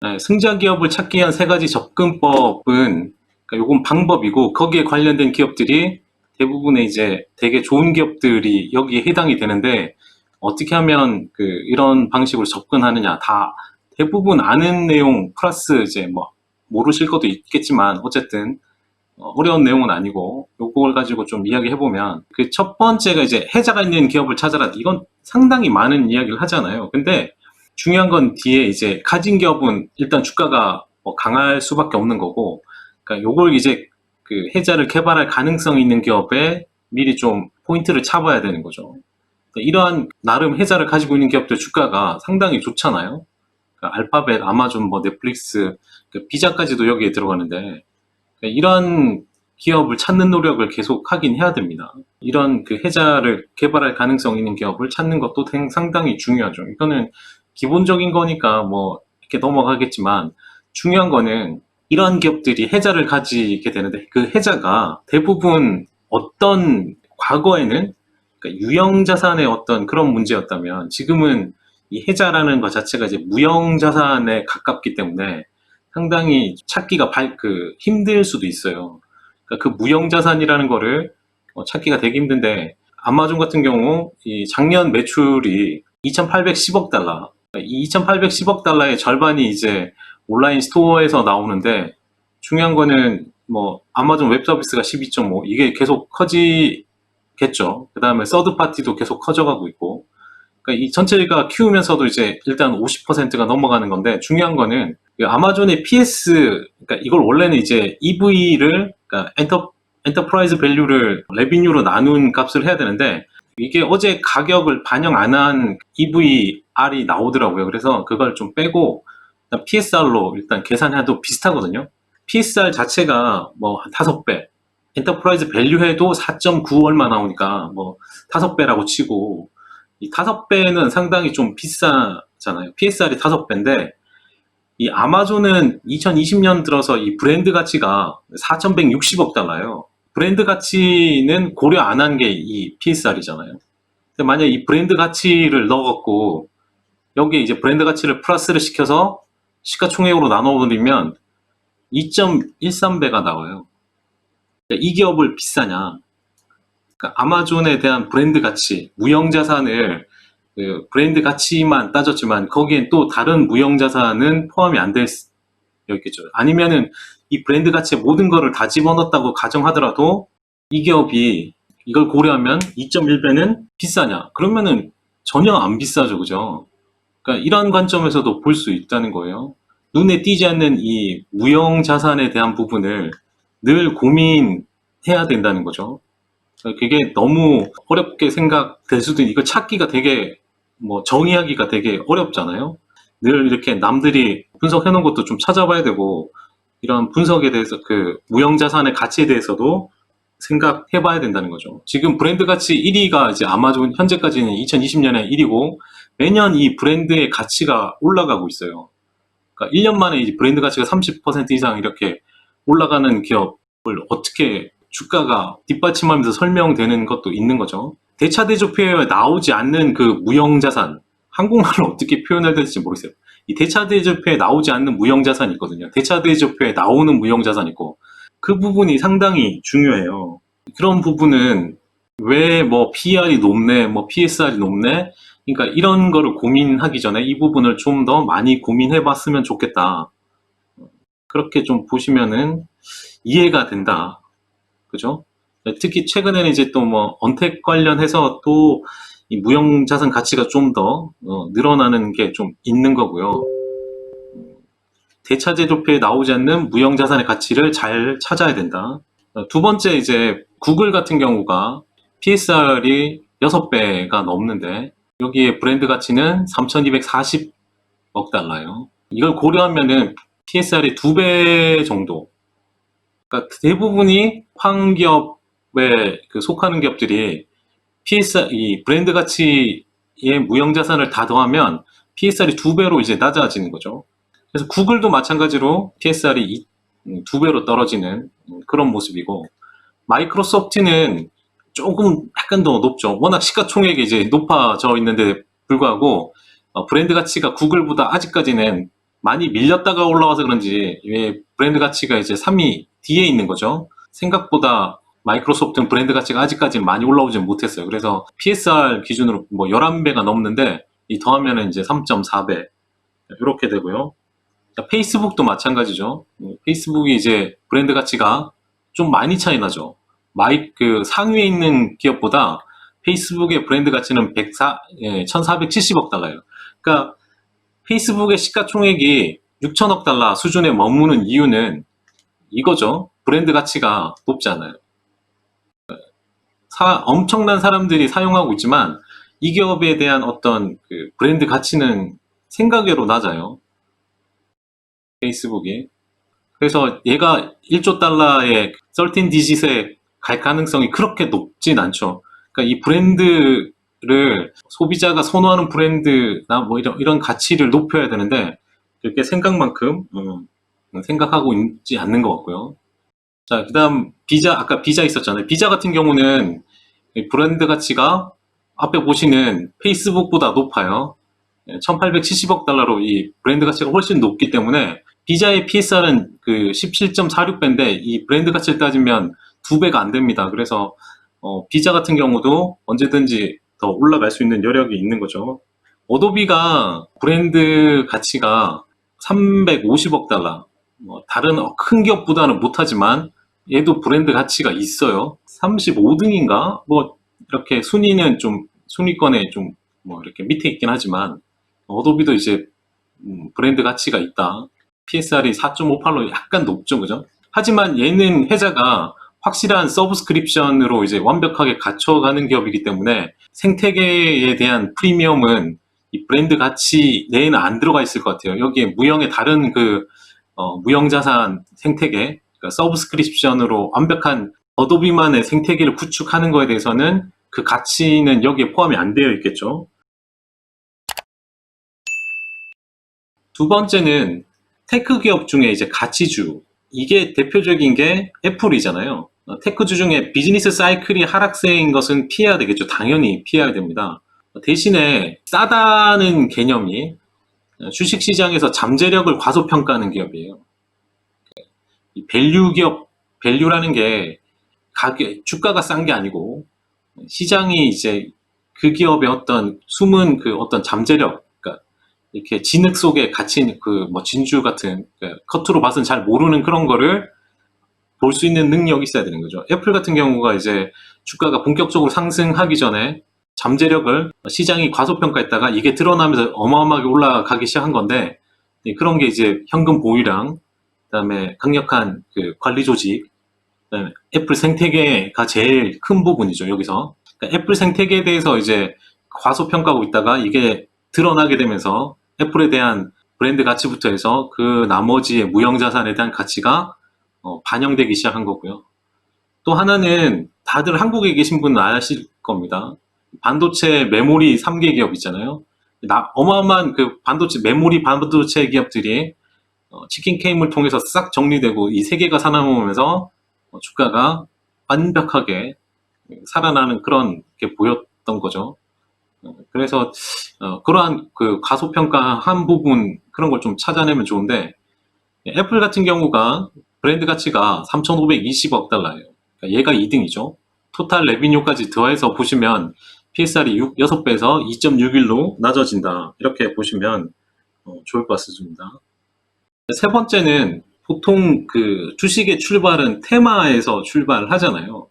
네, 승자 기업을 찾기 위한 세 가지 접근법은, 그러니까 요건 방법이고, 거기에 관련된 기업들이 대부분의 이제 되게 좋은 기업들이 여기에 해당이 되는데, 어떻게 하면 이런 방식으로 접근하느냐, 다 대부분 아는 내용 플러스 이제 뭐 모르실 것도 있겠지만, 어쨌든 어려운 내용은 아니고, 요걸 가지고 좀 이야기해보면, 그 첫 번째가 이제 해자가 있는 기업을 찾아라. 이건 상당히 많은 이야기를 하잖아요. 근데 중요한 건 뒤에 이제 가진 기업은 일단 주가가 뭐 강할 수밖에 없는 거고, 그러니까 요걸 이제 그 해자를 개발할 가능성 있는 기업에 미리 좀 포인트를 잡아야 되는 거죠. 그러니까 이러한 나름 해자를 가지고 있는 기업들 주가가 상당히 좋잖아요. 그러니까 알파벳, 아마존, 뭐 넷플릭스, 그 비자까지도 여기에 들어가는데, 이런 기업을 찾는 노력을 계속 하긴 해야 됩니다. 이런 그 해자를 개발할 가능성 있는 기업을 찾는 것도 상당히 중요하죠. 이거는 기본적인 거니까 뭐 이렇게 넘어가겠지만, 중요한 거는 이러한 기업들이 해자를 가지게 되는데, 그 해자가 대부분 어떤 과거에는 그러니까 유형자산의 어떤 그런 문제였다면, 지금은 이 해자라는 것 자체가 이제 무형자산에 가깝기 때문에 상당히 찾기가 힘들 수도 있어요. 그러니까 그 무형자산이라는 거를 찾기가 되게 힘든데, 아마존 같은 경우 이 작년 매출이 2,810억 달러, 이 2,810억 달러의 절반이 이제 온라인 스토어에서 나오는데, 중요한 거는 뭐 아마존 웹 서비스가 12.5, 이게 계속 커지겠죠. 그 다음에 서드 파티도 계속 커져가고 있고, 그러니까 이 전체가 키우면서도 이제 일단 50%가 넘어가는 건데, 중요한 거는 그 아마존의 PS, 그러니까 이걸 원래는 이제 EV를, 그러니까 엔터프라이즈 밸류를 레비뉴로 나눈 값을 해야 되는데, 이게 어제 가격을 반영 안 한 EVR이 나오더라고요. 그래서 그걸 좀 빼고 PSR로 일단 계산해도 비슷하거든요. PSR 자체가 뭐 한 5배, 엔터프라이즈 밸류 해도 4.9 얼마 나오니까 뭐 5배라고 치고, 이 5배는 상당히 좀 비싸잖아요. PSR이 5배인데, 이 아마존은 2020년 들어서 이 브랜드 가치가 4,160억 달러예요. 브랜드 가치는 고려 안 한 게 이 PSR이잖아요. 근데 만약 이 브랜드 가치를 넣어갖고, 여기에 이제 브랜드 가치를 플러스를 시켜서 시가총액으로 나눠버리면 2.13배가 나와요. 그러니까 이 기업을 비싸냐? 그러니까 아마존에 대한 브랜드 가치, 무형자산을 그 브랜드 가치만 따졌지만 거기엔 또 다른 무형자산은 포함이 안 되어 있겠죠. 아니면은 이 브랜드 가치에 모든 거를 다 집어넣었다고 가정하더라도 이 기업이 이걸 고려하면 2.1배는 비싸냐? 그러면은 전혀 안 비싸죠. 그죠? 그러니까 이런 관점에서도 볼 수 있다는 거예요. 눈에 띄지 않는 이 무형자산에 대한 부분을 늘 고민해야 된다는 거죠. 그게 너무 어렵게 생각될 수도 이거 찾기가 되게 뭐 정의하기가 되게 어렵잖아요. 늘 이렇게 남들이 분석해 놓은 것도 좀 찾아봐야 되고, 이런 분석에 대해서 그 무형자산의 가치에 대해서도 생각해 봐야 된다는 거죠. 지금 브랜드 가치 1위가 이제 아마존, 현재까지는 2020년에 1위고 매년 이 브랜드의 가치가 올라가고 있어요. 그러니까 1년 만에 이 브랜드 가치가 30% 이상 이렇게 올라가는 기업을 어떻게 주가가 뒷받침하면서 설명되는 것도 있는 거죠. 대차대조표에 나오지 않는 그 무형자산, 한국말로 어떻게 표현해야 될지 모르겠어요. 이 대차대조표에 나오지 않는 무형자산이 있거든요. 대차대조표에 나오는 무형자산이 있고, 그 부분이 상당히 중요해요. 그런 부분은 왜 뭐 PR이 높네, 뭐 PSR이 높네, 그러니까 이런 거를 고민하기 전에 이 부분을 좀 더 많이 고민해 봤으면 좋겠다. 그렇게 좀 보시면은 이해가 된다. 그죠? 특히 최근에는 이제 또 뭐 언택 관련해서 또 이 무형자산 가치가 좀 더 늘어나는 게 좀 있는 거고요. 대차제조표에 나오지 않는 무형자산의 가치를 잘 찾아야 된다. 두 번째, 이제 구글 같은 경우가 PSR이 6배가 넘는데 여기에 브랜드 가치는 3,240억 달러요. 이걸 고려하면은 PSR이 2배 정도. 그러니까 대부분이 황기업에 속하는 기업들이 PSR, 이 브랜드 가치의 무형자산을 다 더하면 PSR이 2배로 이제 낮아지는 거죠. 그래서 구글도 마찬가지로 PSR이 2배로 떨어지는 그런 모습이고, 마이크로소프트는 조금 약간 더 높죠. 워낙 시가총액이 이제 높아져 있는데 불구하고 브랜드 가치가 구글보다 아직까지는 많이 밀렸다가 올라와서 그런지 왜 브랜드 가치가 이제 3위 뒤에 있는 거죠. 생각보다 마이크로소프트는 브랜드 가치가 아직까지는 많이 올라오지 못했어요. 그래서 PSR 기준으로 뭐 11배가 넘는데 이 더하면은 이제 3.4배 이렇게 되고요. 페이스북도 마찬가지죠. 페이스북이 이제 브랜드 가치가 좀 많이 차이 나죠. 그 상위에 있는 기업보다 페이스북의 브랜드 가치는 1470억 달러예요. 그러니까 페이스북의 시가총액이 6천억 달러 수준에 머무는 이유는 이거죠. 브랜드 가치가 높지 않아요. 엄청난 사람들이 사용하고 있지만 이 기업에 대한 어떤 그 브랜드 가치는 생각외로 낮아요. 페이스북이. 그래서 얘가 1조 달러의 13 디짓에 갈 가능성이 그렇게 높진 않죠. 그러니까 이 브랜드를 소비자가 선호하는 브랜드나 뭐 이런 가치를 높여야 되는데 그렇게 생각만큼 생각하고 있지 않는 것 같고요. 자, 그다음 아까 비자 있었잖아요. 비자 같은 경우는 브랜드 가치가 앞에 보시는 페이스북보다 높아요. 1870억 달러로 이 브랜드 가치가 훨씬 높기 때문에 비자의 PSR은 그 17.46배인데 이 브랜드 가치를 따지면 2배가 안 됩니다. 그래서 비자 같은 경우도 언제든지 더 올라갈 수 있는 여력이 있는 거죠. 어도비가 브랜드 가치가 350억 달러. 다른 큰 기업보다는 못하지만 얘도 브랜드 가치가 있어요. 35등인가? 뭐 이렇게 순위권에 좀 뭐 이렇게 밑에 있긴 하지만 어도비도 이제 브랜드 가치가 있다. PSR이 4.58로 약간 높죠, 그죠? 하지만 얘는 회사가 확실한 서브스크립션으로 이제 완벽하게 갖춰가는 기업이기 때문에 생태계에 대한 프리미엄은 이 브랜드 가치 내에는 안 들어가 있을 것 같아요. 여기에 무형의 다른 무형자산 생태계, 그러니까 서브스크립션으로 완벽한 어도비만의 생태계를 구축하는 거에 대해서는 그 가치는 여기에 포함이 안 되어 있겠죠. 두 번째는 테크 기업 중에 이제 가치주. 이게 대표적인 게 애플이잖아요. 테크주 중에 비즈니스 사이클이 하락세인 것은 피해야 되겠죠. 당연히 피해야 됩니다. 대신에 싸다는 개념이 주식시장에서 잠재력을 과소평가하는 기업이에요. 이 밸류 기업, 밸류라는 게 주가가 싼 게 아니고 시장이 이제 그 기업의 어떤 숨은 그 어떤 잠재력, 그러니까 이렇게 진흙 속에 갇힌 그 뭐 진주 같은 겉으로 봐서는 잘 모르는 그런 거를 볼 수 있는 능력이 있어야 되는 거죠. 애플 같은 경우가 이제 주가가 본격적으로 상승하기 전에 잠재력을 시장이 과소평가했다가 이게 드러나면서 어마어마하게 올라가기 시작한 건데 그런 게 이제 현금 보유량, 그다음에 강력한 그 관리 조직, 그다음에 애플 생태계가 제일 큰 부분이죠. 여기서 그러니까 애플 생태계에 대해서 이제 과소평가하고 있다가 이게 드러나게 되면서 애플에 대한 브랜드 가치부터 해서 그 나머지의 무형자산에 대한 가치가 반영되기 시작한 거고요. 또 하나는 다들 한국에 계신 분은 아실 겁니다. 반도체 메모리 3개 기업 있잖아요. 어마어마한 그 메모리 반도체 기업들이 치킨 게임을 통해서 싹 정리되고 이 세 개가 살아남으면서 주가가 완벽하게 살아나는 그런 게 보였던 거죠. 그래서 그러한 그 과소평가한 부분 그런 걸 좀 찾아내면 좋은데 애플 같은 경우가 브랜드 가치가 3,520억 달러예요. 그러니까 얘가 2등이죠. 토탈 레비뉴까지 더해서 보시면 PSR이 6배에서 2.61로 낮아진다. 이렇게 보시면 좋을 것 같습니다. 세 번째는 보통 그 주식의 출발은 테마에서 출발을 하잖아요.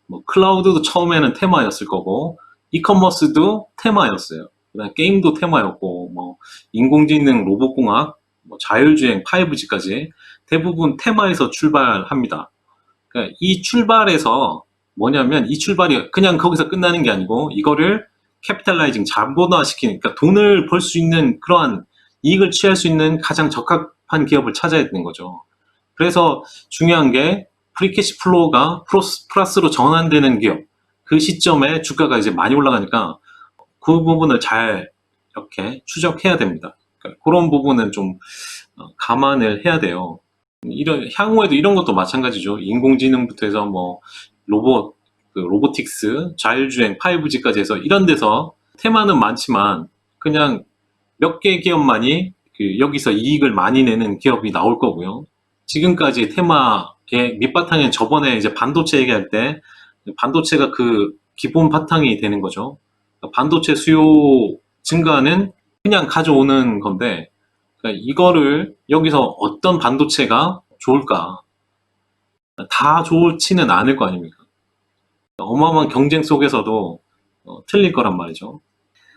뭐 클라우드도 처음에는 테마였을 거고 이커머스도 테마였어요. 그다음 게임도 테마였고 뭐 인공지능, 로봇공학, 뭐 자율주행, 5G까지 대부분 테마에서 출발합니다. 그러니까 이 출발에서 뭐냐면 이 출발이 그냥 거기서 끝나는 게 아니고 이거를 캐피탈라이징, 자본화시키는, 그러니까 돈을 벌 수 있는 그러한 이익을 취할 수 있는 가장 적합한 기업을 찾아야 되는 거죠. 그래서 중요한 게 프리캐시 플로우가 플러스로 전환되는 기업. 그 시점에 주가가 이제 많이 올라가니까 그 부분을 잘 이렇게 추적해야 됩니다. 그러니까 그런 부분은 좀 감안을 해야 돼요. 향후에도 이런 것도 마찬가지죠. 인공지능부터 해서 뭐 로보틱스, 자율주행, 5G까지 해서 이런 데서 테마는 많지만 그냥 몇 개 기업만이 여기서 이익을 많이 내는 기업이 나올 거고요. 지금까지 테마의 밑바탕에 저번에 이제 반도체 얘기할 때 반도체가 그 기본 바탕이 되는 거죠. 반도체 수요 증가는 그냥 가져오는 건데, 그러니까 이거를 여기서 어떤 반도체가 좋을까? 다 좋지는 않을 거 아닙니까? 어마어마한 경쟁 속에서도 틀릴 거란 말이죠.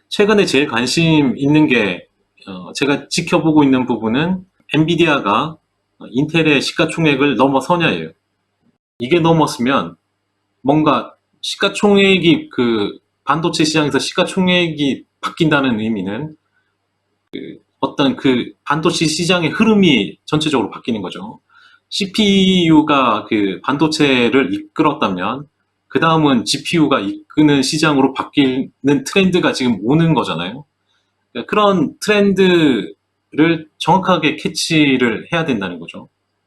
최근에 제일 관심 있는 게 제가 지켜보고 있는 부분은 엔비디아가 인텔의 시가총액을 넘어서냐예요. 이게 넘었으면 뭔가 시가총액이 반도체 시장에서 시가총액이 바뀐다는 의미는 어떤 반도체 시장의 흐름이 전체적으로 바뀌는 거죠. CPU가 반도체를 이끌었다면 그 다음은 GPU가 이끄는 시장으로 바뀌는 트렌드가 지금 오는 거잖아요. 그러니까 그런 트렌드를 정확하게 캐치를 해야 된다는 거죠.